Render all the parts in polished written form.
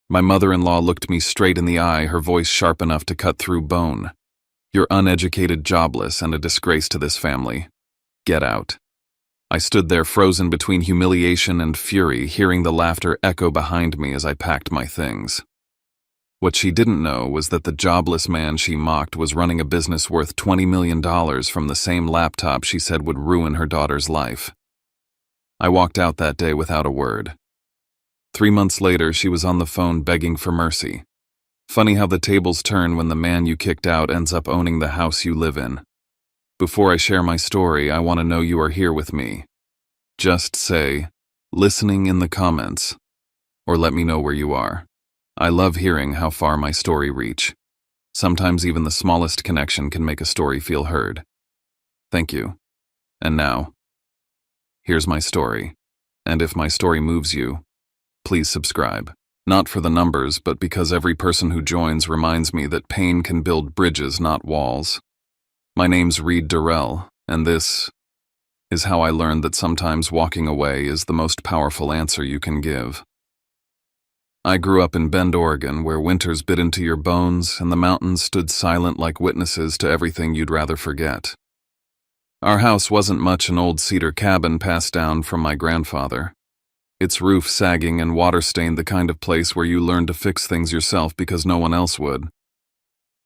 My mother-in-law looked me straight in the eye, her voice sharp enough to cut through bone. "You're uneducated, jobless, and a disgrace to this family. Get out." I stood there frozen between humiliation and fury, hearing the laughter echo behind me as I packed my things. What she didn't know was that the jobless man she mocked was running a business worth $20 million from the same laptop she said would ruin her daughter's life. I walked out that day without a word. 3 months later, she was on the phone begging for mercy. Funny how the tables turn when the man you kicked out ends up owning the house you live in. Before I share my story, I want to know you are here with me. Just say, "Listening" in the comments, or let me know where you are. I love hearing how far my story reach. Sometimes even the smallest connection can make a story feel heard. Thank you. And now, here's my story. And if my story moves you, please subscribe. Not for the numbers, but because every person who joins reminds me that pain can build bridges, not walls. My name's Reed Durrell, and this is how I learned that sometimes walking away is the most powerful answer you can give. I grew up in Bend, Oregon, where winters bit into your bones and the mountains stood silent like witnesses to everything you'd rather forget. Our house wasn't much an old cedar cabin passed down from my grandfather. Its roof sagging and water-stained, the kind of place where you learn to fix things yourself because no one else would.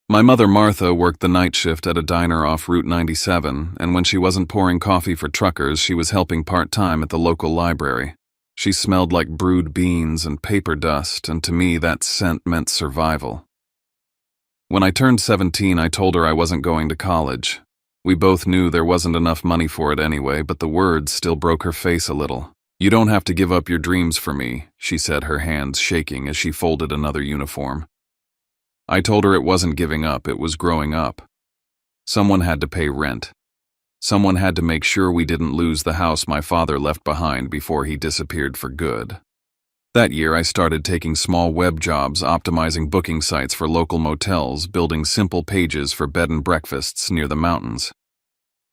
My mother, Martha, worked the night shift at a diner off Route 97, and when she wasn't pouring coffee for truckers, she was helping part-time at the local library. She smelled like brewed beans and paper dust, and to me that scent meant survival. When I turned 17, I told her I wasn't going to college. We both knew there wasn't enough money for it anyway, but the words still broke her face a little. "You don't have to give up your dreams for me," she said, her hands shaking as she folded another uniform. I told her it wasn't giving up, it was growing up. Someone had to pay rent. Someone had to make sure we didn't lose the house my father left behind before he disappeared for good. That year, I started taking small web jobs, optimizing booking sites for local motels, building simple pages for bed and breakfasts near the mountains.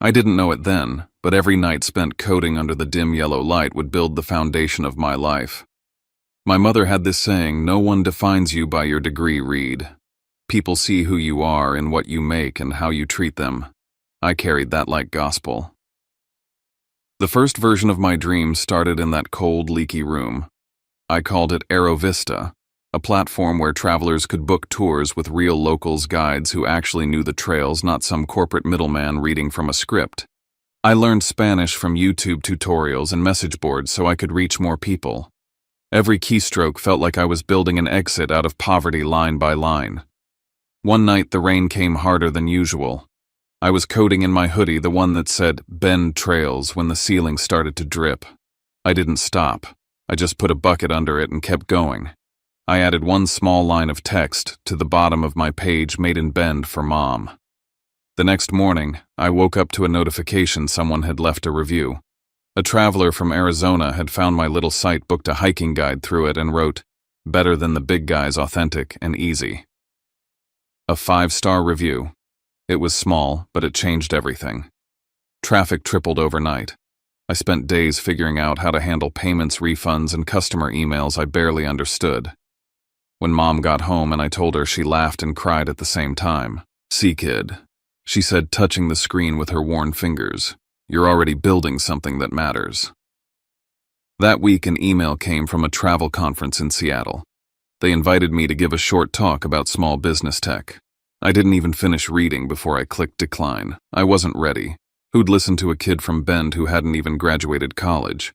I didn't know it then, but every night spent coding under the dim yellow light would build the foundation of my life. My mother had this saying, "No one defines you by your degree, Reed. People see who you are in what you make and how you treat them." I carried that like gospel. The first version of my dream started in that cold, leaky room. I called it Aero Vista, a platform where travelers could book tours with real locals, guides who actually knew the trails, not some corporate middleman reading from a script. I learned Spanish from YouTube tutorials and message boards so I could reach more people. Every keystroke felt like I was building an exit out of poverty line by line. One night the rain came harder than usual. I was coding in my hoodie, the one that said "Bend Trails," when the ceiling started to drip. I didn't stop. I just put a bucket under it and kept going. I added one small line of text to the bottom of my page, "Made in Bend for Mom." The next morning, I woke up to a notification someone had left a review. A traveler from Arizona had found my little site, booked a hiking guide through it, and wrote, "Better than the big guys, authentic and easy." A 5-star review. It was small, but it changed everything. Traffic tripled overnight. I spent days figuring out how to handle payments, refunds, and customer emails I barely understood. When Mom got home and I told her, she laughed and cried at the same time. "See, kid," she said, touching the screen with her worn fingers, "you're already building something that matters." That week, an email came from a travel conference in Seattle. They invited me to give a short talk about small business tech. I didn't even finish reading before I clicked decline. I wasn't ready. Who'd listen to a kid from Bend who hadn't even graduated college?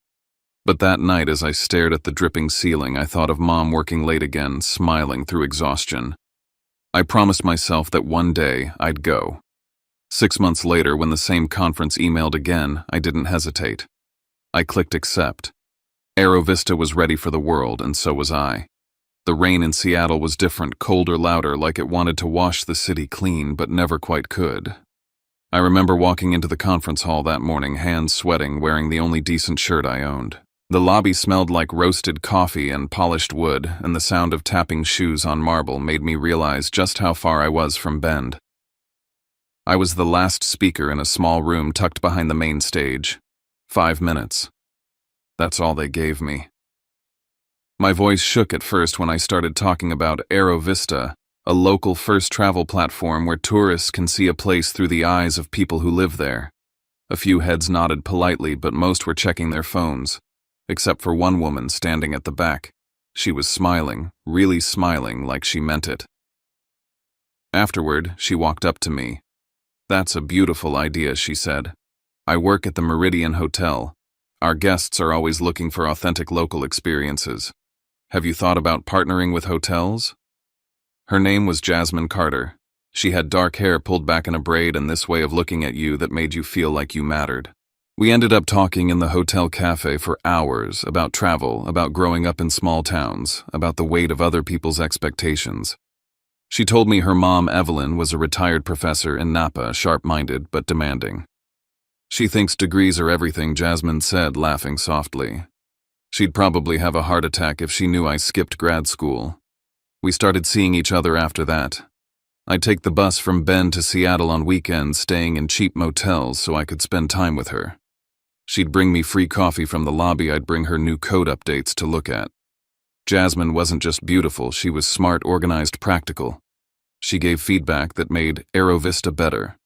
But that night, as I stared at the dripping ceiling, I thought of Mom working late again, smiling through exhaustion. I promised myself that one day I'd go. 6 months later, when the same conference emailed again, I didn't hesitate. I clicked accept. Aero Vista was ready for the world, and so was I. The rain in Seattle was different, colder, louder, like it wanted to wash the city clean, but never quite could. I remember walking into the conference hall that morning, hands sweating, wearing the only decent shirt I owned. The lobby smelled like roasted coffee and polished wood, and the sound of tapping shoes on marble made me realize just how far I was from Bend. I was the last speaker in a small room tucked behind the main stage. 5 minutes. That's all they gave me. My voice shook at first when I started talking about Aero Vista, a local first travel platform where tourists can see a place through the eyes of people who live there. A few heads nodded politely, but most were checking their phones, except for one woman standing at the back. She was smiling, really smiling, like she meant it. Afterward, she walked up to me. "That's a beautiful idea," she said. "I work at the Meridian Hotel. Our guests are always looking for authentic local experiences. Have you thought about partnering with hotels?" Her name was Jasmine Carter. She had dark hair pulled back in a braid and this way of looking at you that made you feel like you mattered. We ended up talking in the hotel cafe for hours about travel, about growing up in small towns, about the weight of other people's expectations. She told me her mom, Evelyn, was a retired professor in Napa, sharp-minded but demanding. "She thinks degrees are everything," Jasmine said, laughing softly. "She'd probably have a heart attack if she knew I skipped grad school." We started seeing each other after that. I'd take the bus from Bend to Seattle on weekends, staying in cheap motels so I could spend time with her. She'd bring me free coffee from the lobby. I'd bring her new code updates to look at. Jasmine wasn't just beautiful, she was smart, organized, practical. She gave feedback that made Aero Vista better.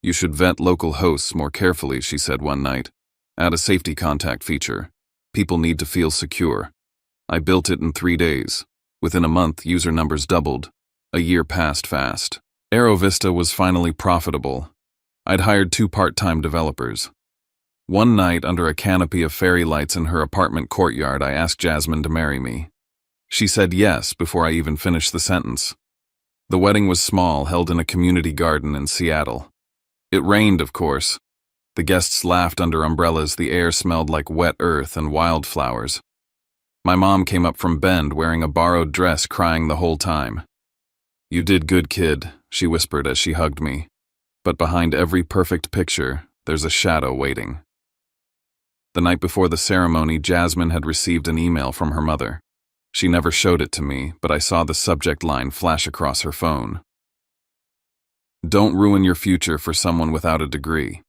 "You should vet local hosts more carefully," she said one night. "Add a safety contact feature. People need to feel secure." I built it in 3 days. Within a month, user numbers doubled. A year passed fast. Aero Vista was finally profitable. I'd hired 2 part-time developers. One night, under a canopy of fairy lights in her apartment courtyard, I asked Jasmine to marry me. She said yes before I even finished the sentence. The wedding was small, held in a community garden in Seattle. It rained, of course. The guests laughed under umbrellas. The air smelled like wet earth and wildflowers. My mom came up from Bend wearing a borrowed dress, crying the whole time. "You did good, kid," she whispered as she hugged me. "But behind every perfect picture, there's a shadow waiting." The night before the ceremony, Jasmine had received an email from her mother. She never showed it to me, but I saw the subject line flash across her phone. "Don't ruin your future for someone without a degree."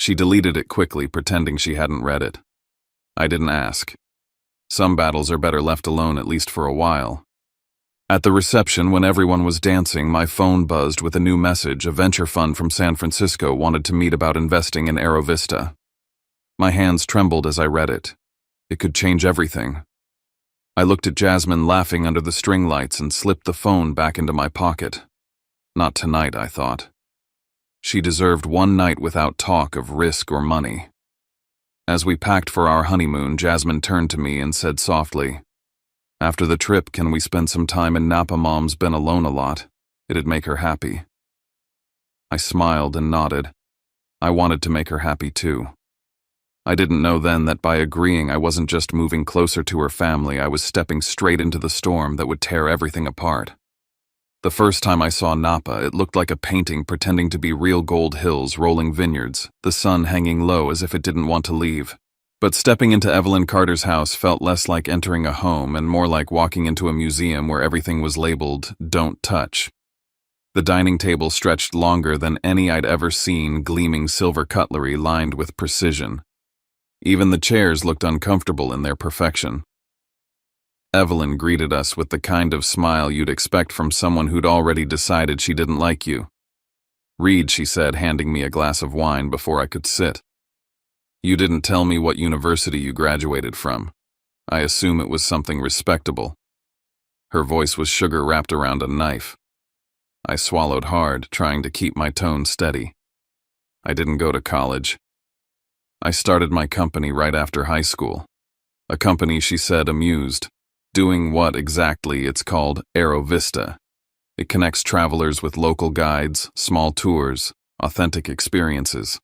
She deleted it quickly, pretending she hadn't read it. I didn't ask. Some battles are better left alone, at least for a while. At the reception, when everyone was dancing, my phone buzzed with a new message. A venture fund from San Francisco wanted to meet about investing in Aero Vista. My hands trembled as I read it. It could change everything. I looked at Jasmine laughing under the string lights and slipped the phone back into my pocket. Not tonight, I thought. She deserved one night without talk of risk or money. As we packed for our honeymoon, Jasmine turned to me and said softly, "After the trip, can we spend some time in Napa? Mom's been alone a lot. It'd make her happy." I smiled and nodded. I wanted to make her happy too. I didn't know then that by agreeing, I wasn't just moving closer to her family, I was stepping straight into the storm that would tear everything apart. The first time I saw Napa, it looked like a painting pretending to be real gold hills, rolling vineyards, the sun hanging low as if it didn't want to leave. But stepping into Evelyn Carter's house felt less like entering a home and more like walking into a museum where everything was labeled, "Don't touch." The dining table stretched longer than any I'd ever seen, gleaming silver cutlery lined with precision. Even the chairs looked uncomfortable in their perfection. Evelyn greeted us with the kind of smile you'd expect from someone who'd already decided she didn't like you. "Read," she said, handing me a glass of wine before I could sit. "You didn't tell me what university you graduated from. I assume it was something respectable." Her voice was sugar wrapped around a knife. I swallowed hard, trying to keep my tone steady. "I didn't go to college. I started my company right after high school." A company, she said, amused. "Doing what exactly? It's called Aero Vista. It connects travelers with local guides, small tours, authentic experiences."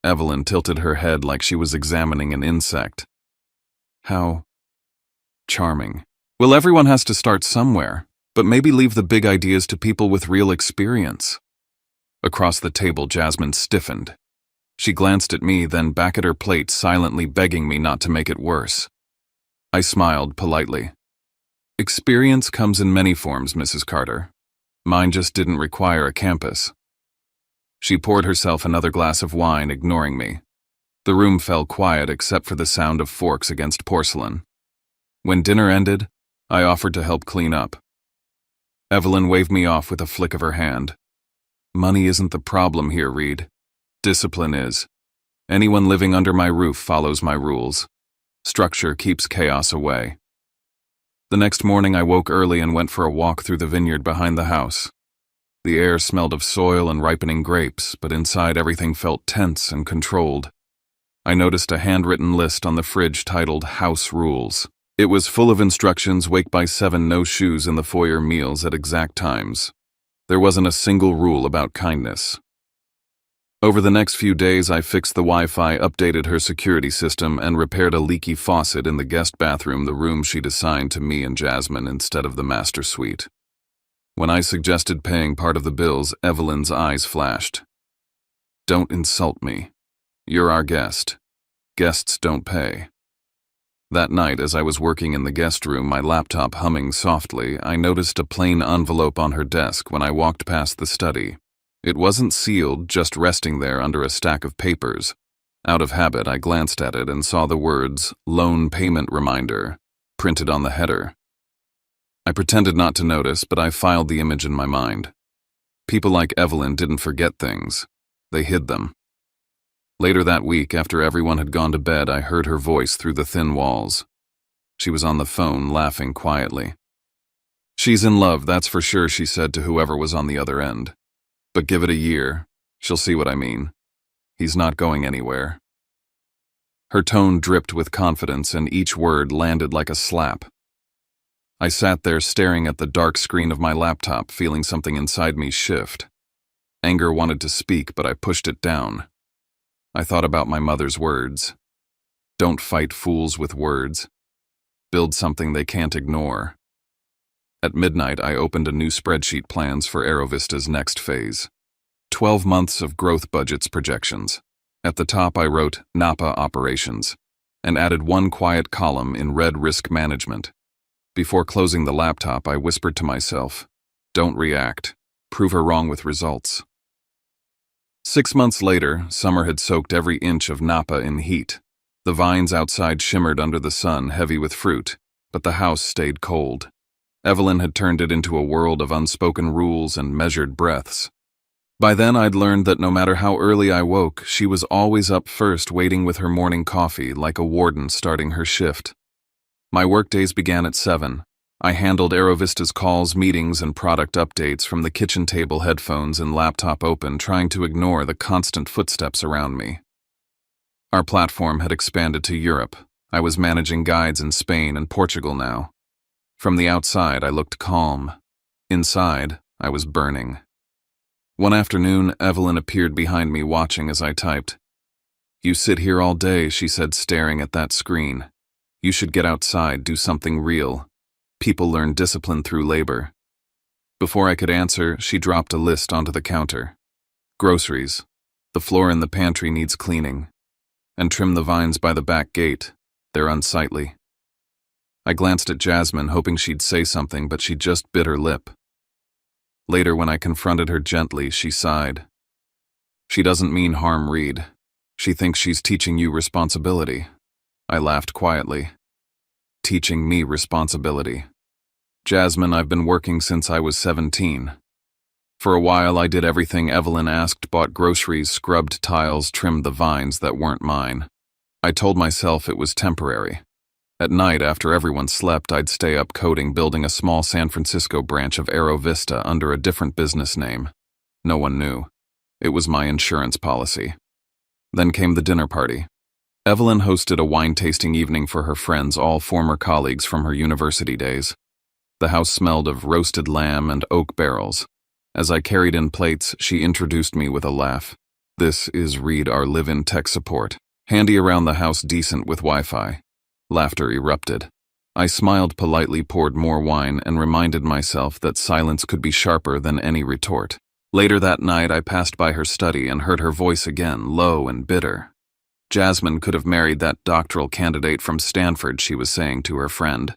Evelyn tilted her head like she was examining an insect. "How charming. Well, everyone has to start somewhere, but maybe leave the big ideas to people with real experience." Across the table, Jasmine stiffened. She glanced at me, then back at her plate, silently begging me not to make it worse. I smiled politely. "Experience comes in many forms, Mrs. Carter. Mine just didn't require a campus." She poured herself another glass of wine, ignoring me. The room fell quiet except for the sound of forks against porcelain. When dinner ended, I offered to help clean up. Evelyn waved me off with a flick of her hand. Money isn't the problem here, Reed. Discipline is. Anyone living under my roof follows my rules. Structure keeps chaos away. The next morning I woke early and went for a walk through the vineyard behind the house. The air smelled of soil and ripening grapes, but inside everything felt tense and controlled. I noticed a handwritten list on the fridge titled House Rules. It was full of instructions: wake by 7, no shoes in the foyer, meals at exact times. There wasn't a single rule about kindness. Over the next few days, I fixed the Wi-Fi, updated her security system, and repaired a leaky faucet in the guest bathroom, the room she'd assigned to me and Jasmine instead of the master suite. When I suggested paying part of the bills, Evelyn's eyes flashed. Don't insult me. You're our guest. Guests don't pay. That night, as I was working in the guest room, my laptop humming softly, I noticed a plain envelope on her desk when I walked past the study. It wasn't sealed, just resting there under a stack of papers. Out of habit, I glanced at it and saw the words, "Loan Payment Reminder," printed on the header. I pretended not to notice, but I filed the image in my mind. People like Evelyn didn't forget things. They hid them. Later that week, after everyone had gone to bed, I heard her voice through the thin walls. She was on the phone, laughing quietly. "She's in love, that's for sure," she said to whoever was on the other end. "But give it a year. She'll see what I mean. He's not going anywhere." Her tone dripped with confidence, and each word landed like a slap. I sat there staring at the dark screen of my laptop, feeling something inside me shift. Anger wanted to speak, but I pushed it down. I thought about my mother's words. Don't fight fools with words. Build something they can't ignore. At midnight, I opened a new spreadsheet: plans for AeroVista's next phase. 12 months of growth budgets projections. At the top, I wrote Napa operations and added one quiet column in red: risk management. Before closing the laptop, I whispered to myself, don't react. Prove her wrong with results. 6 months later, summer had soaked every inch of Napa in heat. The vines outside shimmered under the sun, heavy with fruit, but the house stayed cold. Evelyn had turned it into a world of unspoken rules and measured breaths. By then, I'd learned that no matter how early I woke, she was always up first, waiting with her morning coffee, like a warden starting her shift. My workdays began at 7. I handled AeroVista's calls, meetings, and product updates from the kitchen table, headphones and laptop open, trying to ignore the constant footsteps around me. Our platform had expanded to Europe. I was managing guides in Spain and Portugal now. From the outside, I looked calm. Inside, I was burning. One afternoon, Evelyn appeared behind me, watching as I typed. "You sit here all day," she said, staring at that screen. "You should get outside, do something real. People learn discipline through labor." Before I could answer, she dropped a list onto the counter. "Groceries. The floor in the pantry needs cleaning. And trim the vines by the back gate. They're unsightly." I glanced at Jasmine, hoping she'd say something, but she just bit her lip. Later, when I confronted her gently, she sighed. "She doesn't mean harm, Reed. She thinks she's teaching you responsibility." I laughed quietly. "Teaching me responsibility? Jasmine, I've been working since I was 17. For a while, I did everything Evelyn asked: bought groceries, scrubbed tiles, trimmed the vines that weren't mine. I told myself it was temporary. At night, after everyone slept, I'd stay up coding, building a small San Francisco branch of AeroVista under a different business name. No one knew. It was my insurance policy. Then came the dinner party. Evelyn hosted a wine-tasting evening for her friends, all former colleagues from her university days. The house smelled of roasted lamb and oak barrels. As I carried in plates, she introduced me with a laugh. "This is Reed, our live-in tech support. Handy around the house, decent with Wi-Fi." Laughter erupted. I smiled politely, poured more wine, and reminded myself that silence could be sharper than any retort. Later that night, I passed by her study and heard her voice again, low and bitter. Jasmine could have married that doctoral candidate from Stanford, she was saying to her friend.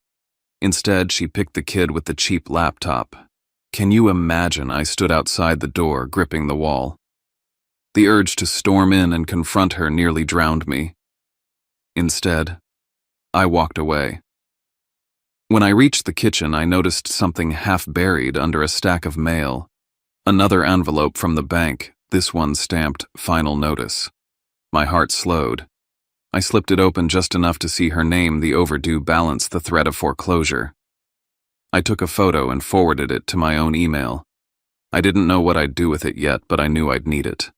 Instead, she picked the kid with the cheap laptop. Can you imagine? I stood outside the door, gripping the wall. The urge to storm in and confront her nearly drowned me. Instead, I walked away. When I reached the kitchen, I noticed something half buried under a stack of mail. Another envelope from the bank, this one stamped "Final Notice." My heart slowed. I slipped it open just enough to see her name, the overdue balance, the threat of foreclosure. I took a photo and forwarded it to my own email. I didn't know what I'd do with it yet, but I knew I'd need it.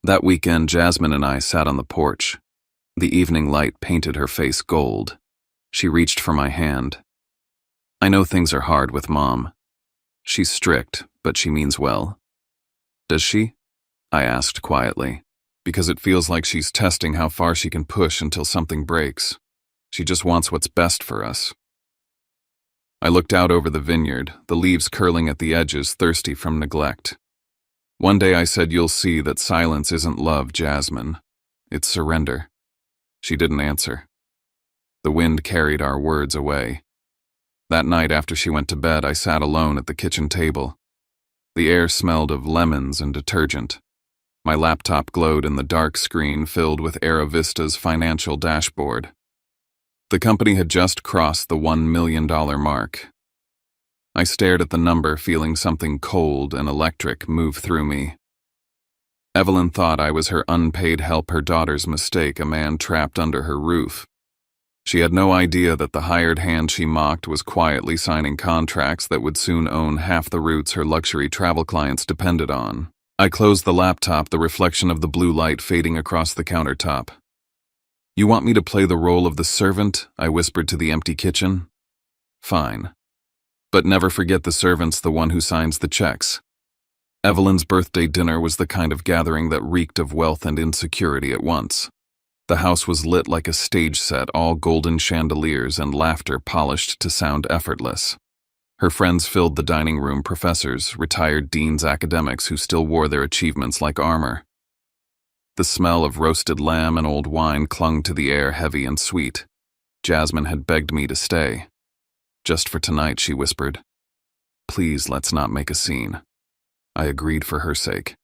That weekend, Jasmine and I sat on the porch. The evening light painted her face gold. She reached for my hand. I know things are hard with Mom. She's strict, but she means well. Does she? I asked quietly, because it feels like she's testing how far she can push until something breaks. She just wants what's best for us. I looked out over the vineyard, the leaves curling at the edges, thirsty from neglect. One day I said, "You'll see that silence isn't love, Jasmine. It's surrender." She didn't answer. The wind carried our words away. That night after she went to bed, I sat alone at the kitchen table. The air smelled of lemons and detergent. My laptop glowed in the dark screen filled with Vista's financial dashboard. The company had just crossed the $1 million mark. I stared at the number, feeling something cold and electric move through me. Evelyn thought I was her unpaid help, her daughter's mistake, a man trapped under her roof. She had no idea that the hired hand she mocked was quietly signing contracts that would soon own half the routes her luxury travel clients depended on. I closed the laptop, the reflection of the blue light fading across the countertop. "You want me to play the role of the servant?" I whispered to the empty kitchen. "Fine. But never forget the servant's the one who signs the checks." Evelyn's birthday dinner was the kind of gathering that reeked of wealth and insecurity at once. The house was lit like a stage set, all golden chandeliers and laughter polished to sound effortless. Her friends filled the dining room, professors, retired deans, academics who still wore their achievements like armor. The smell of roasted lamb and old wine clung to the air, heavy and sweet. Jasmine had begged me to stay. "Just for tonight," she whispered. "Please, let's not make a scene." I agreed for her sake.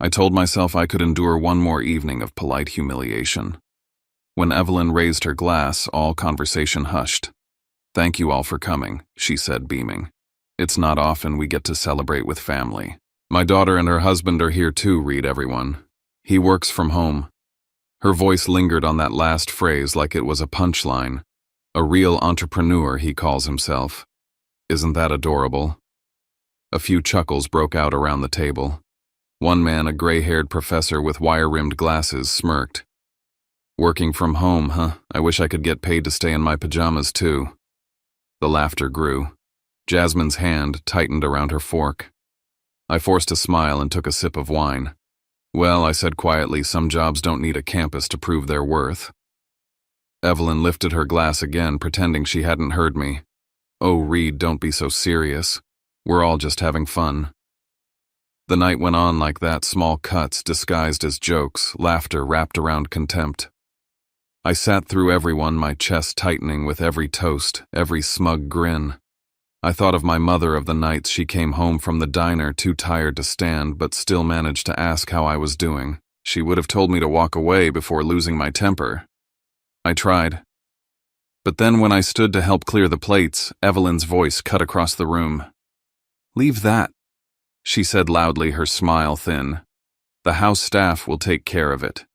I told myself I could endure one more evening of polite humiliation. When Evelyn raised her glass, all conversation hushed. "Thank you all for coming," she said, beaming. "It's not often we get to celebrate with family. My daughter and her husband are here too, read everyone. He works from home." Her voice lingered on that last phrase like it was a punchline. "A real entrepreneur, he calls himself. Isn't that adorable?" A few chuckles broke out around the table. One man, a gray-haired professor with wire-rimmed glasses, smirked. "Working from home, huh? I wish I could get paid to stay in my pajamas, too." The laughter grew. Jasmine's hand tightened around her fork. I forced a smile and took a sip of wine. "Well," I said quietly, "some jobs don't need a campus to prove their worth." Evelyn lifted her glass again, pretending she hadn't heard me. "Oh, Reed, don't be so serious. We're all just having fun." The night went on like that, small cuts disguised as jokes, laughter wrapped around contempt. I sat through everyone, my chest tightening with every toast, every smug grin. I thought of my mother, of the nights she came home from the diner too tired to stand but still managed to ask how I was doing. She would have told me to walk away before losing my temper. I tried. But then when I stood to help clear the plates, Evelyn's voice cut across the room. "Leave that," she said loudly, her smile thin. "The house staff will take care of it."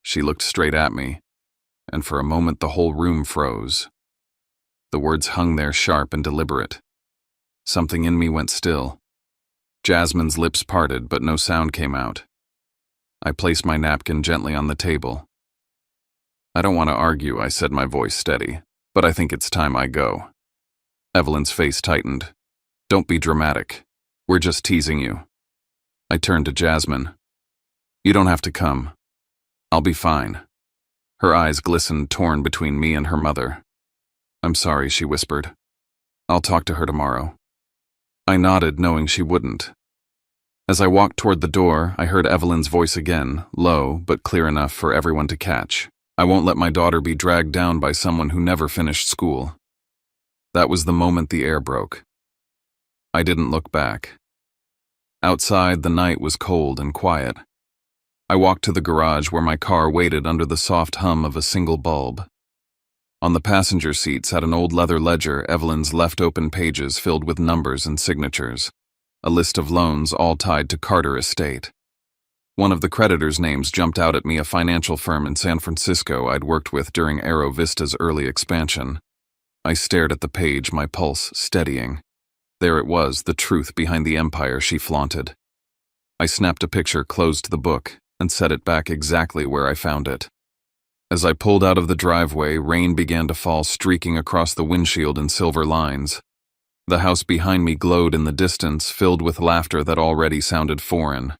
She looked straight at me, and for a moment the whole room froze. The words hung there sharp and deliberate. Something in me went still. Jasmine's lips parted, but no sound came out. I placed my napkin gently on the table. "I don't want to argue," I said, my voice steady, "but I think it's time I go." Evelyn's face tightened. "Don't be dramatic. We're just teasing you." I turned to Jasmine. "You don't have to come. I'll be fine." Her eyes glistened, torn between me and her mother. "I'm sorry," she whispered. "I'll talk to her tomorrow." I nodded, knowing she wouldn't. As I walked toward the door, I heard Evelyn's voice again, low but clear enough for everyone to catch. "I won't let my daughter be dragged down by someone who never finished school." That was the moment the air broke. I didn't look back. Outside, the night was cold and quiet. I walked to the garage where my car waited under the soft hum of a single bulb. On the passenger seat sat an old leather ledger, Evelyn's left open pages filled with numbers and signatures. A list of loans all tied to Carter Estate. One of the creditors' names jumped out at me, a financial firm in San Francisco I'd worked with during Aero Vista's early expansion. I stared at the page, my pulse steadying. There it was, the truth behind the empire she flaunted. I snapped a picture, closed the book, and set it back exactly where I found it. As I pulled out of the driveway, rain began to fall, streaking across the windshield in silver lines. The house behind me glowed in the distance, filled with laughter that already sounded foreign.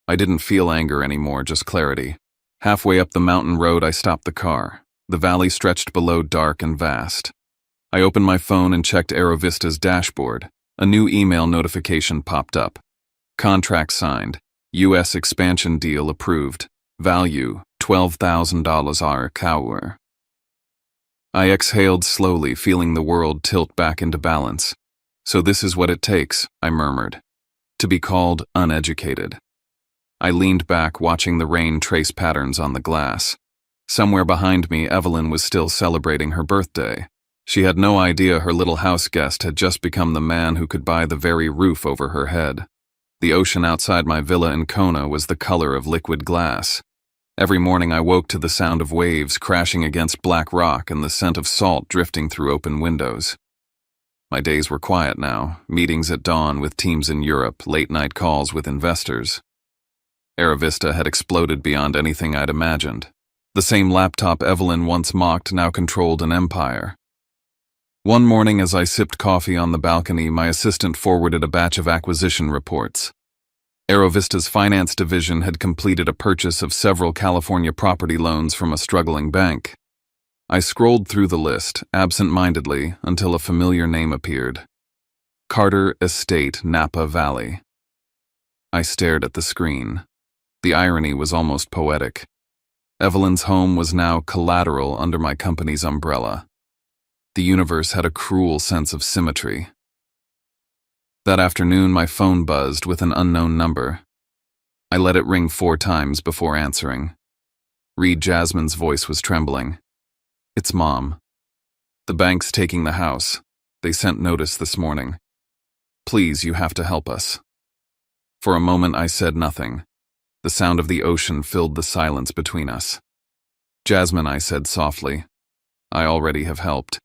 I didn't feel anger anymore, just clarity. Halfway up the mountain road, I stopped the car. The valley stretched below, dark and vast. I opened my phone and checked Aero Vista's dashboard. A new email notification popped up. Contract signed. U.S. expansion deal approved. Value, $12,000 hour. I exhaled slowly, feeling the world tilt back into balance. So this is what it takes, I murmured. To be called uneducated. I leaned back, watching the rain trace patterns on the glass. Somewhere behind me, Evelyn was still celebrating her birthday. She had no idea her little house guest had just become the man who could buy the very roof over her head. The ocean outside my villa in Kona was the color of liquid glass. Every morning I woke to the sound of waves crashing against black rock and the scent of salt drifting through open windows. My days were quiet now, meetings at dawn with teams in Europe, late-night calls with investors. Aero Vista had exploded beyond anything I'd imagined. The same laptop Evelyn once mocked now controlled an empire. One morning as I sipped coffee on the balcony, my assistant forwarded a batch of acquisition reports. Aero Vista's finance division had completed a purchase of several California property loans from a struggling bank. I scrolled through the list, absent-mindedly, until a familiar name appeared. Carter Estate, Napa Valley. I stared at the screen. The irony was almost poetic. Evelyn's home was now collateral under my company's umbrella. The universe had a cruel sense of symmetry. That afternoon, my phone buzzed with an unknown number. I let it ring 4 times before answering. Reed Jasmine's voice was trembling. "It's Mom. The bank's taking the house. They sent notice this morning. Please, you have to help us." For a moment, I said nothing. The sound of the ocean filled the silence between us. "Jasmine," I said softly, "I already have helped.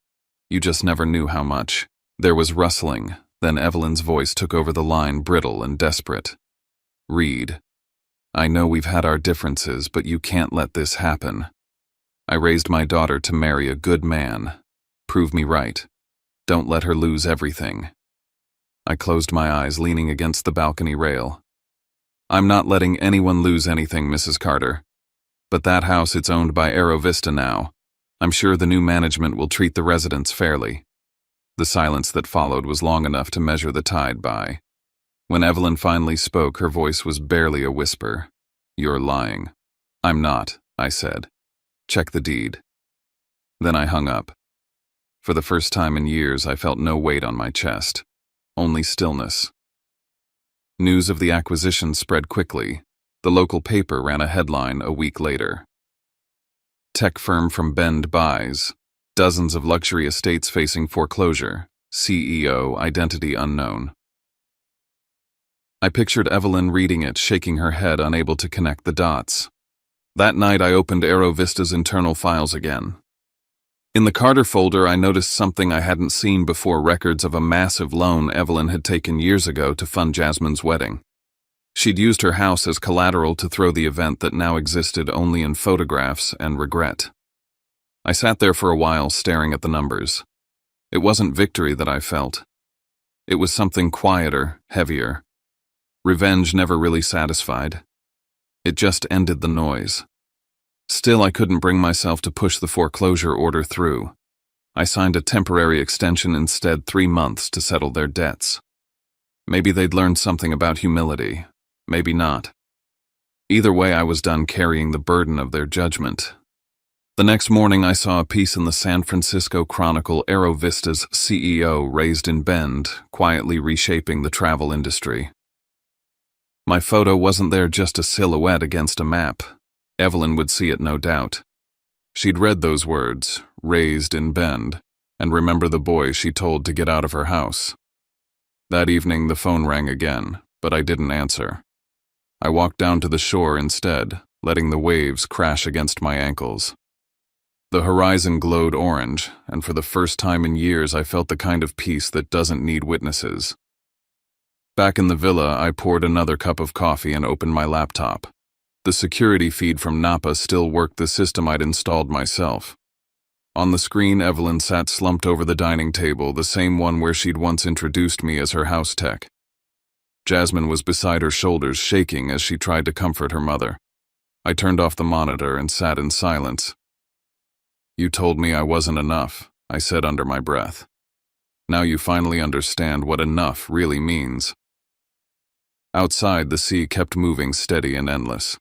You just never knew how much." There was rustling, then Evelyn's voice took over the line, brittle and desperate. "Reed, I know we've had our differences, but you can't let this happen. I raised my daughter to marry a good man. Prove me right. Don't let her lose everything." I closed my eyes, leaning against the balcony rail. "I'm not letting anyone lose anything, Mrs. Carter. But that house, it's owned by Aero Vista now. I'm sure the new management will treat the residents fairly." The silence that followed was long enough to measure the tide by. When Evelyn finally spoke, her voice was barely a whisper. "You're lying." "I'm not," I said. "Check the deed." Then I hung up. For the first time in years, I felt no weight on my chest, only stillness. News of the acquisition spread quickly. The local paper ran a headline a week later. "Tech firm from Bend buys. Dozens of luxury estates facing foreclosure. CEO identity unknown." I pictured Evelyn reading it, shaking her head, unable to connect the dots. That night, I opened Aero Vista's internal files again. In the Carter folder, I noticed something I hadn't seen before: records of a massive loan Evelyn had taken years ago to fund Jasmine's wedding. She'd used her house as collateral to throw the event that now existed only in photographs and regret. I sat there for a while, staring at the numbers. It wasn't victory that I felt. It was something quieter, heavier. Revenge never really satisfied. It just ended the noise. Still, I couldn't bring myself to push the foreclosure order through. I signed a temporary extension instead, 3 months to settle their debts. Maybe they'd learned something about humility. Maybe not. Either way, I was done carrying the burden of their judgment. The next morning, I saw a piece in the San Francisco Chronicle: Aero Vista's CEO raised in Bend, quietly reshaping the travel industry. My photo wasn't there just a silhouette against a map. Evelyn would see it, no doubt. She'd read those words, raised in Bend, and remember the boy she told to get out of her house. That evening the phone rang again, but I didn't answer. I walked down to the shore instead, letting the waves crash against my ankles. The horizon glowed orange, and for the first time in years I felt the kind of peace that doesn't need witnesses. Back in the villa, I poured another cup of coffee and opened my laptop. The security feed from Napa still worked the system I'd installed myself. On the screen, Evelyn sat slumped over the dining table, the same one where she'd once introduced me as her house tech. Jasmine was beside her, shoulders shaking as she tried to comfort her mother. I turned off the monitor and sat in silence. "You told me I wasn't enough," I said under my breath. "Now you finally understand what enough really means." Outside, the sea kept moving steady and endless.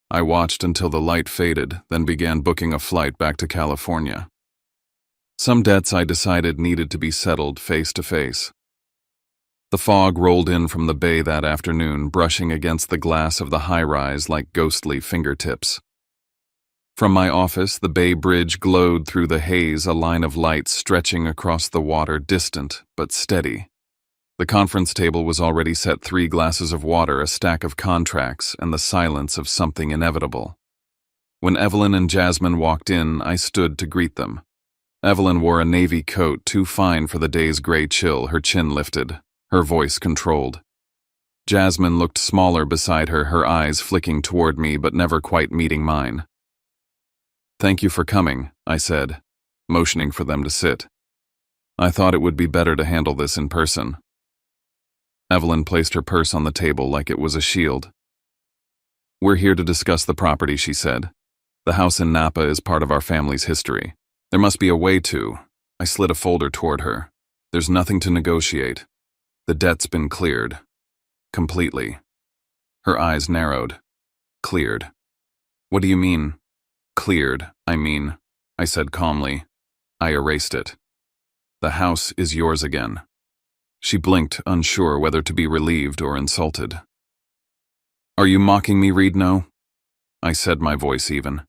I watched until the light faded, then began booking a flight back to California. Some debts I decided needed to be settled face to face. The fog rolled in from the bay that afternoon, brushing against the glass of the high-rise like ghostly fingertips. From my office, the Bay Bridge glowed through the haze, a line of light stretching across the water, distant but steady. The conference table was already set, 3 glasses of water, a stack of contracts, and the silence of something inevitable. When Evelyn and Jasmine walked in, I stood to greet them. Evelyn wore a navy coat too fine for the day's gray chill, her chin lifted, her voice controlled. Jasmine looked smaller beside her, her eyes flicking toward me but never quite meeting mine. "Thank you for coming," I said, motioning for them to sit. "I thought it would be better to handle this in person." Evelyn placed her purse on the table like it was a shield. "We're here to discuss the property," she said. "The house in Napa is part of our family's history. There must be a way to—" I slid a folder toward her. "There's nothing to negotiate. The debt's been cleared. Completely." Her eyes narrowed. "Cleared. What do you mean?" "Cleared, I said calmly. "I erased it. The house is yours again." She blinked, unsure whether to be relieved or insulted. "Are you mocking me, Reed? No?" I said, my voice even.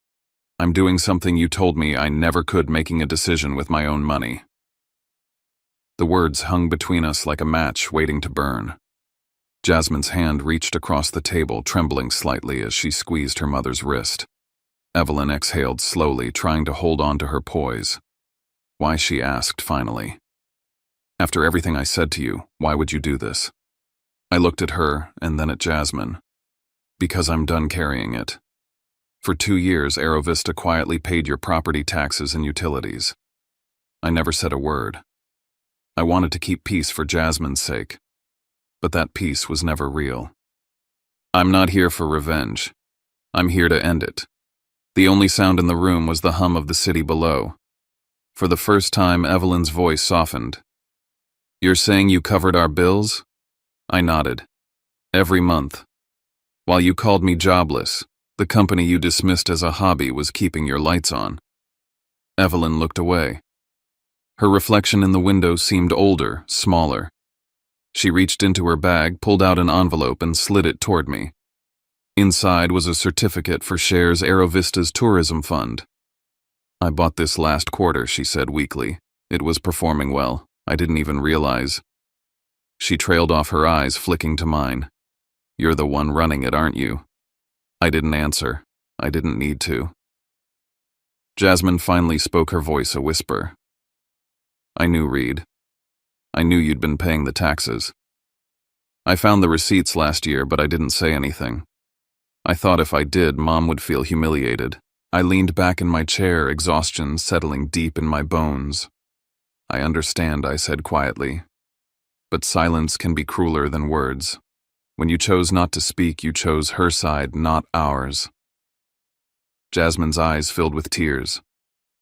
"I'm doing something you told me I never could, making a decision with my own money." The words hung between us like a match waiting to burn. Jasmine's hand reached across the table, trembling slightly as she squeezed her mother's wrist. Evelyn exhaled slowly, trying to hold on to her poise. "Why?" she asked finally. "After everything I said to you, why would you do this?" I looked at her and then at Jasmine. "Because I'm done carrying it. For 2 years, Aerovista quietly paid your property taxes and utilities. I never said a word. I wanted to keep peace for Jasmine's sake, but that peace was never real. I'm not here for revenge. I'm here to end it." The only sound in the room was the hum of the city below. For the first time, Evelyn's voice softened. "You're saying you covered our bills?" I nodded. "Every month. While you called me jobless, the company you dismissed as a hobby was keeping your lights on." Evelyn looked away. Her reflection in the window seemed older, smaller. She reached into her bag, pulled out an envelope, and slid it toward me. Inside was a certificate for shares Aerovista's tourism fund. "I bought this last quarter," she said weakly. "It was performing well. I didn't even realize." She trailed off, her eyes flicking to mine. "You're the one running it, aren't you?" I didn't answer. I didn't need to. Jasmine finally spoke, her voice a whisper. "I knew, Reed. I knew you'd been paying the taxes. I found the receipts last year, but I didn't say anything. I thought if I did, Mom would feel humiliated." I leaned back in my chair, exhaustion settling deep in my bones. "I understand," I said quietly. "But silence can be crueler than words. When you chose not to speak, you chose her side, not ours." Jasmine's eyes filled with tears.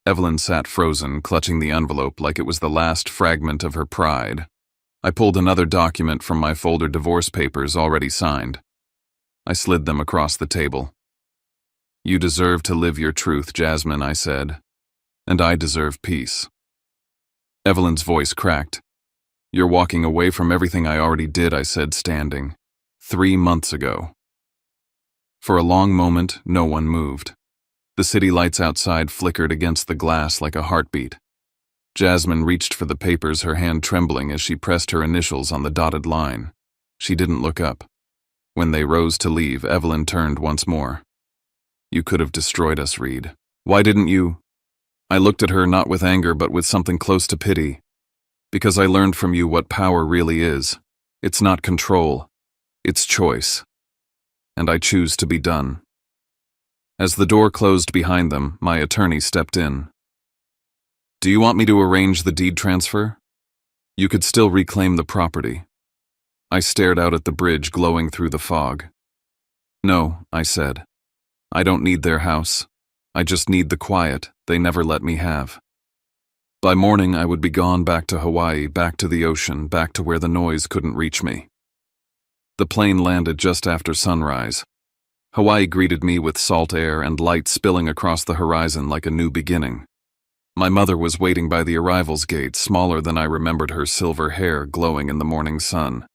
Evelyn sat frozen, clutching the envelope like it was the last fragment of her pride. I pulled another document from my folder, divorce papers already signed. I slid them across the table. "You deserve to live your truth, Jasmine," I said. "And I deserve peace." Evelyn's voice cracked. "You're walking away from everything I already did," I said, standing. 3 months ago. For a long moment, no one moved. The city lights outside flickered against the glass like a heartbeat. Jasmine reached for the papers, her hand trembling as she pressed her initials on the dotted line. She didn't look up. When they rose to leave, Evelyn turned once more. "You could have destroyed us, Reed. Why didn't you?" I looked at her not with anger but with something close to pity. "Because I learned from you what power really is. It's not control. It's choice. And I choose to be done." As the door closed behind them, my attorney stepped in. "Do you want me to arrange the deed transfer? You could still reclaim the property." I stared out at the bridge glowing through the fog. "No," I said. "I don't need their house. I just need the quiet they never let me have." By morning, I would be gone back to Hawaii, back to the ocean, back to where the noise couldn't reach me. The plane landed just after sunrise. Hawaii greeted me with salt air and light spilling across the horizon like a new beginning. My mother was waiting by the arrivals gate, smaller than I remembered her, silver hair glowing in the morning sun.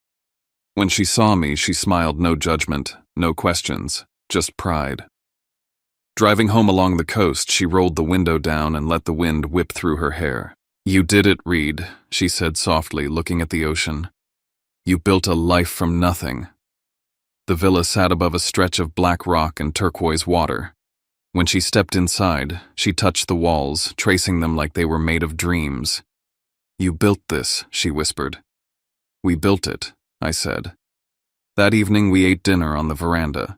When she saw me, she smiled, no judgment, no questions, just pride. Driving home along the coast, she rolled the window down and let the wind whip through her hair. "You did it, Reed," she said softly, looking at the ocean. "You built a life from nothing." The villa sat above a stretch of black rock and turquoise water. When she stepped inside, she touched the walls, tracing them like they were made of dreams. "You built this," she whispered. "We built it," I said. That evening we ate dinner on the veranda.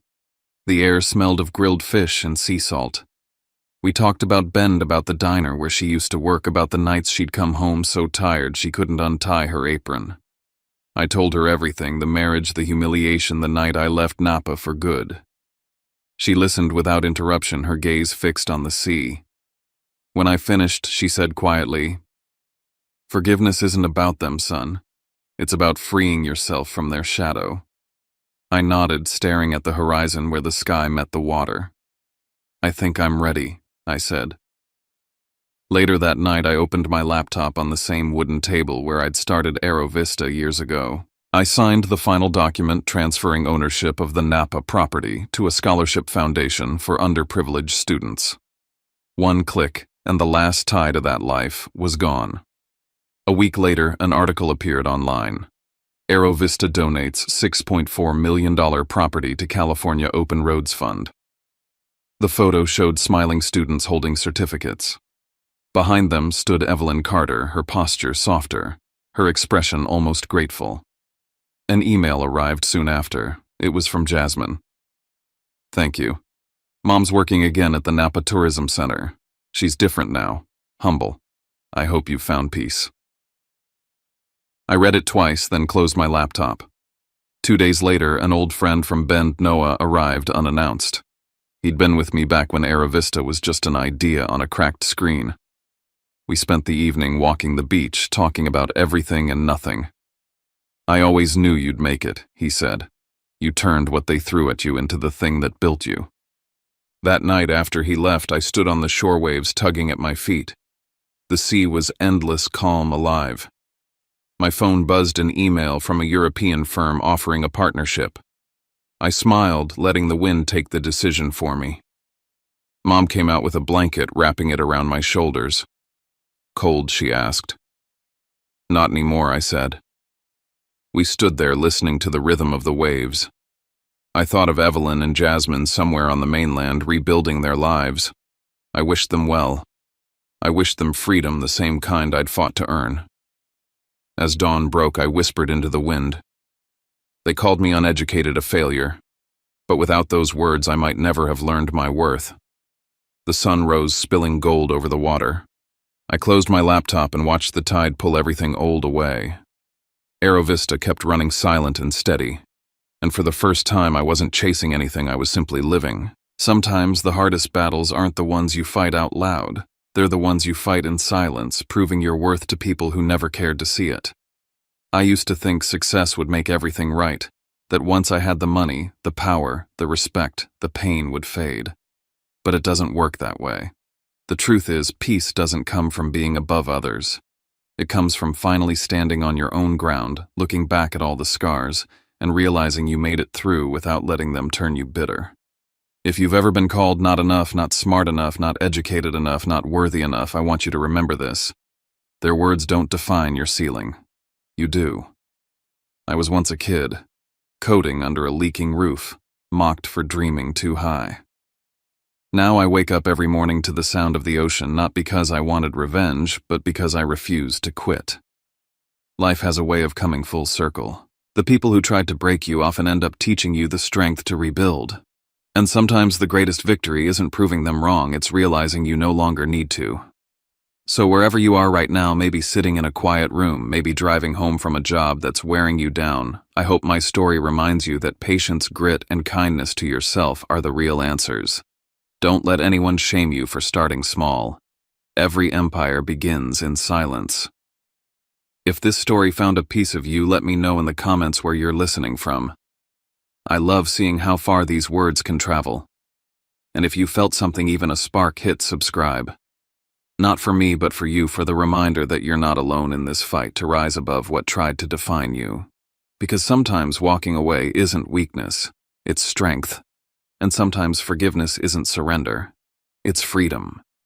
The air smelled of grilled fish and sea salt. We talked about Bend, about the diner where she used to work, about the nights she'd come home so tired she couldn't untie her apron. I told her everything, the marriage, the humiliation, the night I left Napa for good. She listened without interruption, her gaze fixed on the sea. When I finished, she said quietly, "Forgiveness isn't about them, son. It's about freeing yourself from their shadow." I nodded, staring at the horizon where the sky met the water. "I think I'm ready," I said. Later that night, I opened my laptop on the same wooden table where I'd started Aero Vista years ago. I signed the final document transferring ownership of the Napa property to a scholarship foundation for underprivileged students. One click, and the last tie to that life was gone. A week later, an article appeared online. Aero Vista donates $6.4 million property to California Open Roads Fund. The photo showed smiling students holding certificates. Behind them stood Evelyn Carter, her posture softer, her expression almost grateful. An email arrived soon after. It was from Jasmine. "Thank you. Mom's working again at the Napa Tourism Center. She's different now, humble. I hope you found peace." I read it twice, then closed my laptop. 2 days later, an old friend from Bend, Noah, arrived unannounced. He'd been with me back when Aero Vista was just an idea on a cracked screen. We spent the evening walking the beach, talking about everything and nothing. "I always knew you'd make it," he said. "You turned what they threw at you into the thing that built you." That night after he left, I stood on the shore waves tugging at my feet. The sea was endless, calm, alive. My phone buzzed an email from a European firm offering a partnership. I smiled, letting the wind take the decision for me. Mom came out with a blanket, wrapping it around my shoulders. "Cold?" she asked. "Not anymore," I said. We stood there listening to the rhythm of the waves. I thought of Evelyn and Jasmine somewhere on the mainland rebuilding their lives. I wished them well. I wished them freedom, the same kind I'd fought to earn. As dawn broke, I whispered into the wind. They called me uneducated, a failure. But without those words, I might never have learned my worth. The sun rose, spilling gold over the water. I closed my laptop and watched the tide pull everything old away. Aero Vista kept running silent and steady. And for the first time, I wasn't chasing anything, I was simply living. Sometimes the hardest battles aren't the ones you fight out loud. They're the ones you fight in silence, proving your worth to people who never cared to see it. I used to think success would make everything right, that once I had the money, the power, the respect, the pain would fade. But it doesn't work that way. The truth is, peace doesn't come from being above others. It comes from finally standing on your own ground, looking back at all the scars, and realizing you made it through without letting them turn you bitter. If you've ever been called not enough, not smart enough, not educated enough, not worthy enough, I want you to remember this. Their words don't define your ceiling. You do. I was once a kid, coding under a leaking roof, mocked for dreaming too high. Now I wake up every morning to the sound of the ocean, not because I wanted revenge, but because I refused to quit. Life has a way of coming full circle. The people who tried to break you often end up teaching you the strength to rebuild. And sometimes the greatest victory isn't proving them wrong, it's realizing you no longer need to. So wherever you are right now, maybe sitting in a quiet room, maybe driving home from a job that's wearing you down, I hope my story reminds you that patience, grit, and kindness to yourself are the real answers. Don't let anyone shame you for starting small. Every empire begins in silence. If this story found a piece of you, let me know in the comments where you're listening from. I love seeing how far these words can travel. And if you felt something, even a spark, hit subscribe. Not for me, but for you, for the reminder that you're not alone in this fight to rise above what tried to define you. Because sometimes walking away isn't weakness, it's strength. And sometimes forgiveness isn't surrender, it's freedom.